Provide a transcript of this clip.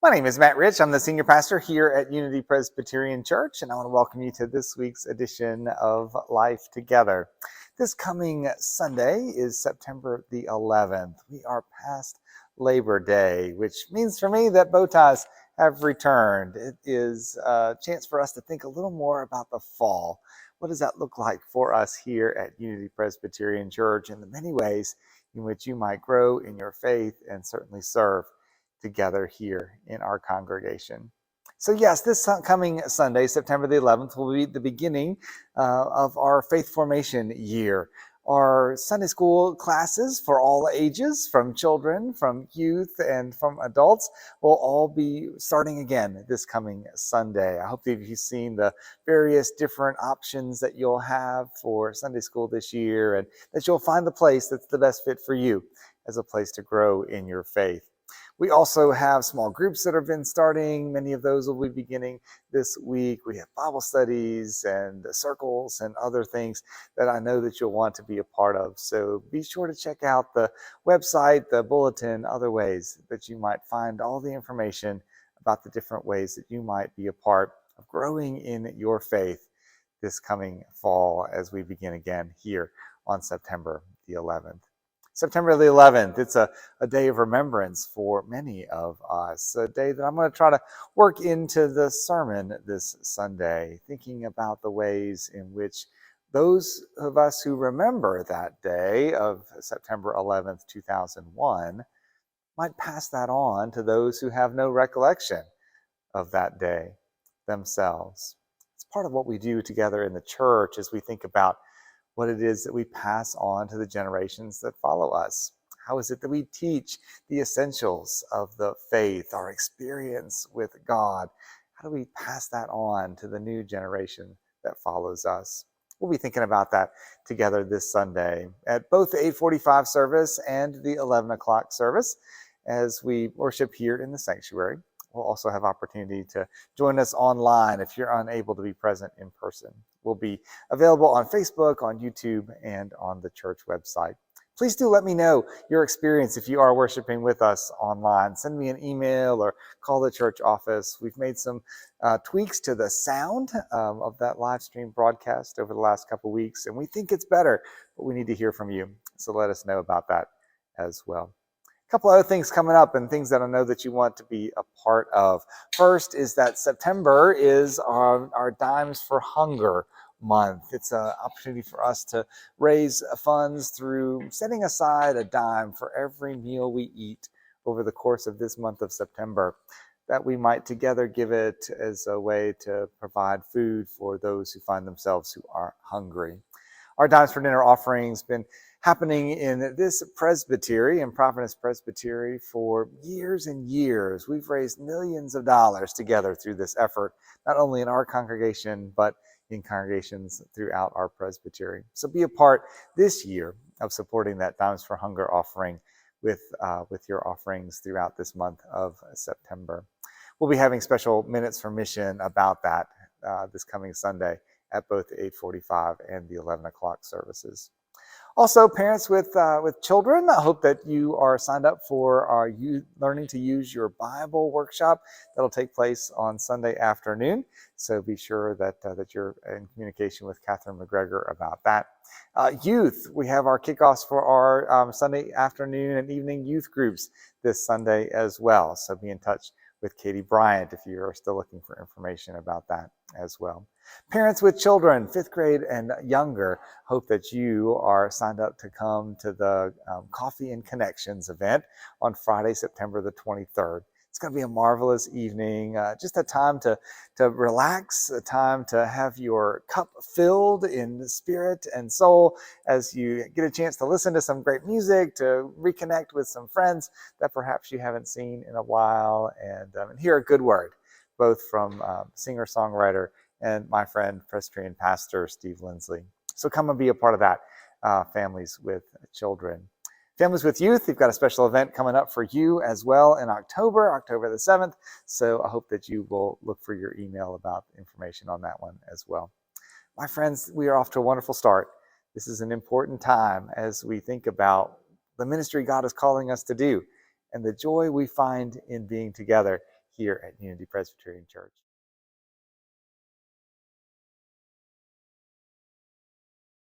My name is Matt Rich. I'm the senior pastor here at Unity Presbyterian Church, and I want to welcome you to this week's edition of Life Together. This coming Sunday is September the 11th. We are past Labor Day, which means for me that bow ties have returned. It is a chance for us to think a little more about the fall. What does that look like for us here at Unity Presbyterian Church, and the many ways in which you might grow in your faith and certainly serve together here in our congregation. So yes, this coming Sunday, September the 11th, will be the beginning of our faith formation year. Our Sunday school classes for all ages, from children, from youth, and from adults, will all be starting again this coming Sunday. I hope that you've seen the various different options that you'll have for Sunday school this year, and that you'll find the place that's the best fit for you as a place to grow in your faith. We also have small groups that have been starting. Many of those will be beginning this week. We have Bible studies and circles and other things that I know that you'll want to be a part of. So be sure to check out the website, the bulletin, other ways that you might find all the information about the different ways that you might be a part of growing in your faith this coming fall as we begin again here on September the 11th. September the 11th, it's a day of remembrance for many of us, a day that I'm going to try to work into the sermon this Sunday, thinking about the ways in which those of us who remember that day of September 11th, 2001, might pass that on to those who have no recollection of that day themselves. It's part of what we do together in the church as we think about what it is that we pass on to the generations that follow us. How is it that we teach the essentials of the faith, our experience with God? How do we pass that on to the new generation that follows us? We'll be thinking about that together this Sunday at both the 8:45 service and the 11 o'clock service as we worship here in the sanctuary. We'll also have opportunity to join us online if you're unable to be present in person. We'll be available on Facebook, on YouTube, and on the church website. Please do let me know your experience if you are worshiping with us online. Send me an email or call the church office. We've made some tweaks to the sound of that live stream broadcast over the last couple weeks, and we think it's better, but we need to hear from you. So let us know about that as well. A couple other things coming up and things that I know that you want to be a part of. First is that September is our Dimes for Hunger month. It's an opportunity for us to raise funds through setting aside a dime for every meal we eat over the course of this month of September, that we might together give it as a way to provide food for those who find themselves who are hungry. Our Dimes for Dinner offering's been happening in this presbytery, in Providence Presbytery, for years and years. We've raised millions of dollars together through this effort, not only in our congregation, but in congregations throughout our presbytery. So be a part this year of supporting that Dimes for Hunger offering with your offerings throughout this month of September. We'll be having special Minutes for Mission about that this coming Sunday at both the 8:45 and the 11 o'clock services. Also, parents with children, I hope that you are signed up for our Learning to Use Your Bible workshop that'll take place on Sunday afternoon. So be sure that you're in communication with Catherine McGregor about that. Youth, we have our kickoffs for our Sunday afternoon and evening youth groups this Sunday as well. So be in touch with Katie Bryant if you are still looking for information about that as well. Parents with children, 5th grade and younger, hope that you are signed up to come to the Coffee and Connections event on Friday, September the 23rd. It's going to be a marvelous evening, just a time to relax, a time to have your cup filled in spirit and soul as you get a chance to listen to some great music, to reconnect with some friends that perhaps you haven't seen in a while, and hear a good word, both from singer-songwriter and my friend, Presbyterian pastor, Steve Lindsley. So come and be a part of that, families with children. Families with youth, we've got a special event coming up for you as well in October the 7th. So I hope that you will look for your email about information on that one as well. My friends, we are off to a wonderful start. This is an important time as we think about the ministry God is calling us to do and the joy we find in being together here at Unity Presbyterian Church.